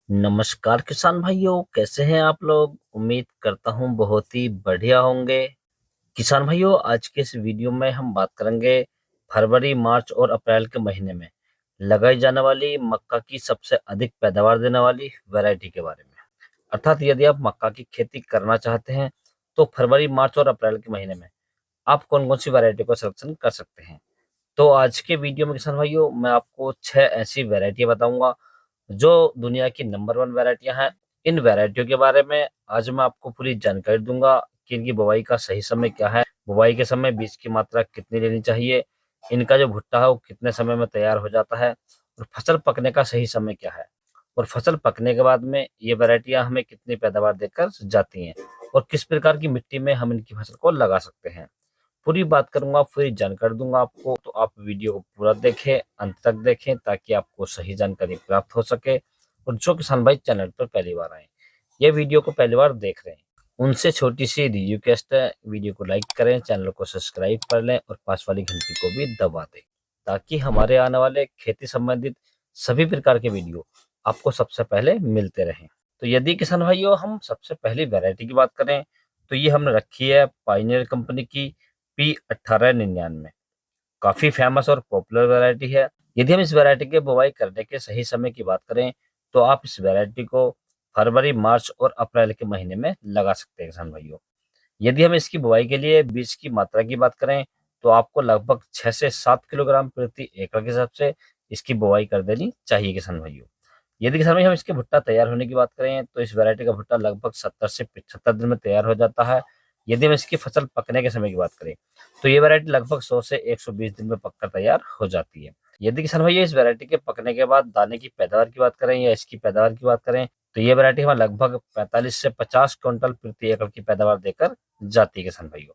नमस्कार किसान भाइयों, कैसे हैं आप लोग। उम्मीद करता हूं बहुत ही बढ़िया होंगे। किसान भाइयों, आज के इस वीडियो में हम बात करेंगे फरवरी, मार्च और अप्रैल के महीने में लगाई जाने वाली मक्का की सबसे अधिक पैदावार देने वाली वैरायटी के बारे में। अर्थात यदि आप मक्का की खेती करना चाहते हैं तो फरवरी, मार्च और अप्रैल के महीने में आप कौन कौन सी वैरायटी को सिलेक्शन कर सकते हैं। तो आज के वीडियो में किसान भाइयों, मैं आपको 6 ऐसी वैरायटियां बताऊंगा जो दुनिया की नंबर 1 वैरायटियां हैं। इन वैरायटियों के बारे में आज मैं आपको पूरी जानकारी दूंगा कि इनकी बुवाई का सही समय क्या है, बुवाई के समय बीज की मात्रा कितनी लेनी चाहिए, इनका जो भुट्टा है वो कितने समय में तैयार हो जाता है, और फसल पकने का सही समय क्या है, और फसल पकने के बाद में ये वैरायटियां हमें कितनी पैदावार देकर जाती हैं, और किस प्रकार की मिट्टी में हम इनकी फसल को लगा सकते हैं। पूरी बात करूंगा, पूरी जानकारी दूंगा आपको। तो आप वीडियो को पूरा देखें, अंत तक देखें, ताकि आपको सही जानकारी प्राप्त हो सके। और जो किसान भाई चैनल पर पहली बार आए, ये वीडियो को पहली बार देख रहे हैं, उनसे छोटी सी रिक्वेस्ट है, वीडियो को लाइक करें, चैनल को सब्सक्राइब कर लें और पास वाली घंटी को भी दबा दें, ताकि हमारे आने वाले खेती संबंधित सभी प्रकार के वीडियो आपको सबसे पहले मिलते रहें। तो यदि किसान भाइयों हम सबसे पहली वैरायटी की बात करें, तो ये हमने रखी है पाइनियर कंपनी की P1899। काफी फेमस और पॉपुलर वैरायटी है। यदि हम इस वैरायटी के बुवाई करने के सही समय की बात करें तो आप इस वैरायटी को फरवरी, मार्च और अप्रैल के महीने में लगा सकते हैं किसान भाइयों। यदि हम इसकी बुवाई के लिए बीज की मात्रा की बात करें तो आपको लगभग 6 से 7 किलोग्राम प्रति एकड़ के हिसाब से इसकी बुवाई कर देनी चाहिए किसान भाइयों। यदि किसान भाई हम इसके भुट्टा तैयार होने की बात करें तो इस वैरायटी का भुट्टा लगभग 70 से 75 दिन में तैयार हो जाता है। यदि हम इसकी फसल पकने के समय की बात करें तो ये वैरायटी लगभग 100 से 120 दिन में पककर तैयार हो जाती है। यदि किसान भाई इस वैरायटी के पकने के बाद दाने की पैदावार की बात करें या इसकी पैदावार की बात करें तो ये वैरायटी हमें लगभग 45 से 50 क्विंटल प्रति एकड़ की पैदावार देकर जाती है किसान भाइयों।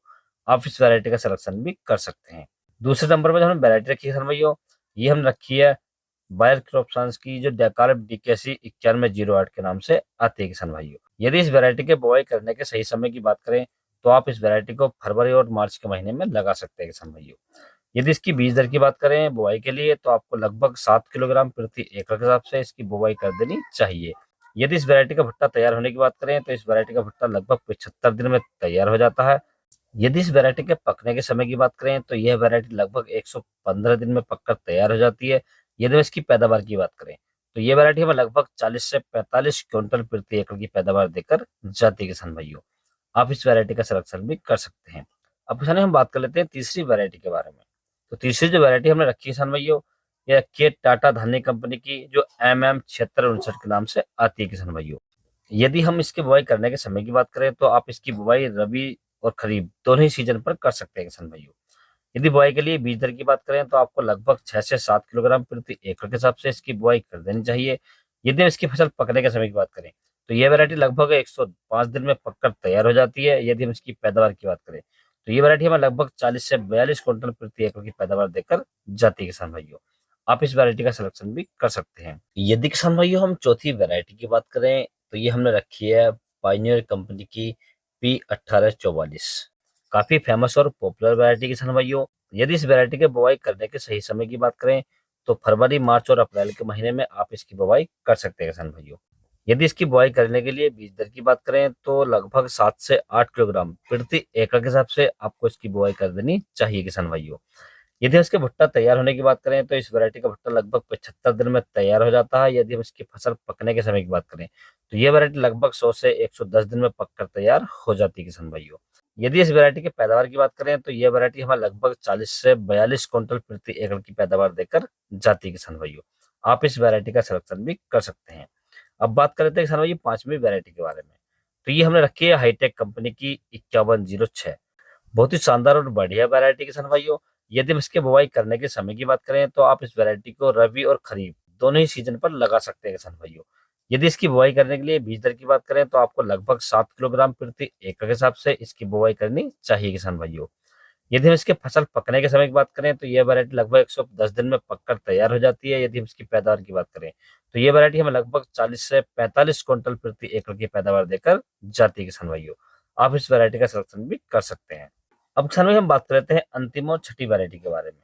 आप इस वैरायटी का सिलेक्शन भी कर सकते हैं। दूसरे नंबर पर जो हमने वैरायटी रखी है किसान भाइयों, ये हमने रखी है बायर क्रॉप साइंस की, जो डेकार्ब डीकेसी 9108 के नाम से आती है किसान भाइयों। यदि इस वैरायटी के बुआई करने के सही समय की बात करें तो आप इस वैरायटी को फरवरी और मार्च के महीने में लगा सकते हैं किसान भाइयों। यदि इसकी बीज दर की बात करें बुआई के लिए तो आपको लगभग 7 किलोग्राम प्रति एकड़ के हिसाब से इसकी बुआई कर देनी चाहिए। यदि इस वैरायटी का भुट्टा तैयार होने की बात करें तो इस वैरायटी का भुट्टा लगभग 75 दिन में तैयार हो जाता है। यदि इस वैरायटी के पकने के समय की बात करें तो यह वैरायटी लगभग 115 दिन में पककर तैयार हो जाती है। यदि हम इसकी पैदावार की बात करें तो ये वैरायटी हमें लगभग 40 से 45 क्विंटल प्रति एकड़ की पैदावार देकर जाती है किसान भाइयों। आप इस वैरायटी का सिलेक्शन भी कर सकते हैं। अब किसान हम बात कर लेते हैं तीसरी वैरायटी के बारे में। तो तीसरी जो वैरायटी हमने रखी है किसान भाइयों, यह के टाटा धान्य कंपनी की, जो MM7659 के नाम से आती है किसान भाइयों। यदि हम इसकी बुवाई करने के समय की बात करें तो आप इसकी बुवाई रबी और खरीफ दोनों ही सीजन पर कर सकते हैं किसान भाइयों। यदि बुआई के लिए बीज दर की बात करें तो आपको लगभग 6 से 7 किलोग्राम प्रति एकड़ के हिसाब से इसकी बुआई कर देनी चाहिए। यदि हम इसकी फसल पकने के समय की बात करें तो यह वैरायटी लगभग 105 दिन में पककर तैयार हो जाती है। यदि हम इसकी पैदावार की बात करें तो ये वैरायटी हमें लगभग 40 से 42 क्विंटल प्रति एकड़ की पैदावार देकर जाती है किसान भाइयों। आप इस वैरायटी का सिलेक्शन भी कर सकते हैं। यदि किसान भाइयों हम चौथी वैरायटी की बात करें तो ये हमने रखी है पाइनियर कंपनी की P1844। काफी फेमस और पॉपुलर वैरायटी किसान भाइयों। यदि इस वैरायटी के बुवाई करने के सही समय की बात करें तो फरवरी, मार्च और अप्रैल के महीने में आप इसकी बुवाई कर सकते हैं किसान भाइयों। यदि इसकी बुआई करने के लिए बीज दर की बात करें तो लगभग 7 से 8 किलोग्राम प्रति एकड़ के हिसाब से आपको इसकी बुआई कर देनी चाहिए किसान भाइयों। यदि इसके भुट्टा तैयार होने की बात करें तो इस वैरायटी का भुट्टा लगभग 75 दिन में तैयार हो जाता है। यदि हम इसकी फसल पकने के समय की बात करें तो ये वैरायटी लगभग 100 से 110 दिन में पककर तैयार हो जाती है किसान भाइयों। यदि इस वैरायटी की पैदावार की बात करें तो ये वैरायटी हमें लगभग 40 से 42 क्विंटल प्रति एकड़ की पैदावार देकर जाती है किसान भाइयों। आप इस वैरायटी का सिलेक्शन भी कर सकते हैं। अब बात कर लेते हैं किसान भाई पांचवी वैरायटी के बारे में। तो ये हमने रखी है हाईटेक कंपनी की 5106। बहुत ही शानदार और बढ़िया वैरायटी किसान भाइयों। यदि हम इसके बुवाई करने के समय की बात करें तो आप इस वैरायटी को रबी और खरीफ दोनों ही सीजन पर लगा सकते हैं किसान भाइयों। यदि इसकी बुवाई करने के लिए बीज दर की बात करें तो आपको लगभग 7 किलोग्राम प्रति एकड़ के हिसाब से इसकी बुवाई करनी चाहिए किसान भाइयों। यदि हम इसके फसल पकने के समय की बात करें तो यह वैरायटी लगभग 110 दिन में पककर तैयार हो जाती है। यदि हम इसकी पैदावार की बात करें तो ये वैरायटी हमें लगभग 40 से 45 क्विंटल प्रति एकड़ की पैदावार देकर जाती है किसान भाइयों। आप इस वैरायटी का सिलेक्शन भी कर सकते हैं। अब किसान भाई हम बात कर लेते हैं अंतिम और छठी वैरायटी के बारे में।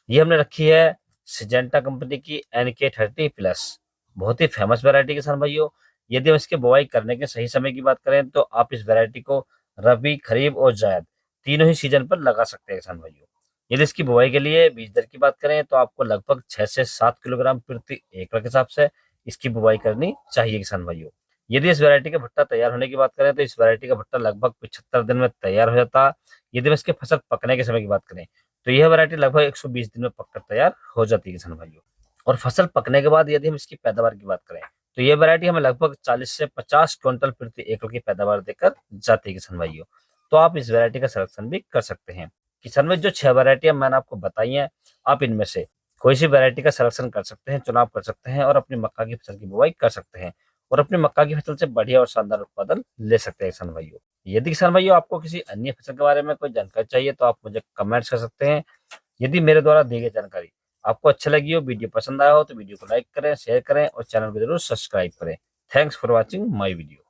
ये हमने रखी है सिजेंटा कंपनी की NK30 प्लस। बहुत ही फेमस वैरायटी किसान भाइयों। यदि हम इसके बुआई करने के सही समय की बात करें तो आप इस वैरायटी को रबी, खरीफ और जायद तीनों ही सीजन पर लगा सकते हैं किसान भाइयों। यदि इसकी बुआई के लिए बीज दर की बात करें तो आपको लगभग 6 से 7 किलोग्राम प्रति एकड़ के हिसाब से इसकी बुआई करनी चाहिए किसान भाइयों। यदि इस वैरायटी का भुट्टा तैयार होने की बात करें तो इस वैरायटी का भुट्टा लगभग 75 दिन में तैयार हो जाता है। यदि हम इसके फसल पकने के समय की बात करें तो यह वैरायटी लगभग 120 दिन में पककर तैयार हो जाती है किसान भाइयों। और फसल पकने के बाद यदि हम इसकी पैदावार की बात करें तो ये वैरायटी हमें लगभग 40 से 50 क्विंटल प्रति एकड़ की पैदावार देकर जाती है किसान भाइयों। तो आप इस वैरायटी का सिलेक्शन भी कर सकते हैं। किसान भाई, जो 6 वैरायटियां मैंने आपको बताई हैं, आप इनमें से कोई सी वैरायटी का सिलेक्शन कर सकते हैं, चुनाव कर सकते हैं और अपनी मक्का की फसल की बुआई कर सकते हैं और अपनी मक्का की फसल से बढ़िया और शानदार उत्पादन ले सकते हैं किसान भाइयों। यदि किसान भाइयों आपको किसी अन्य फसल के बारे में कोई जानकारी चाहिए तो आप मुझे कमेंट्स कर सकते हैं। यदि मेरे द्वारा दी गई जानकारी आपको अच्छी लगी हो, वीडियो पसंद आया हो तो वीडियो को लाइक करें, शेयर करें और चैनल को जरूर सब्सक्राइब करें। Thanks for watching my video.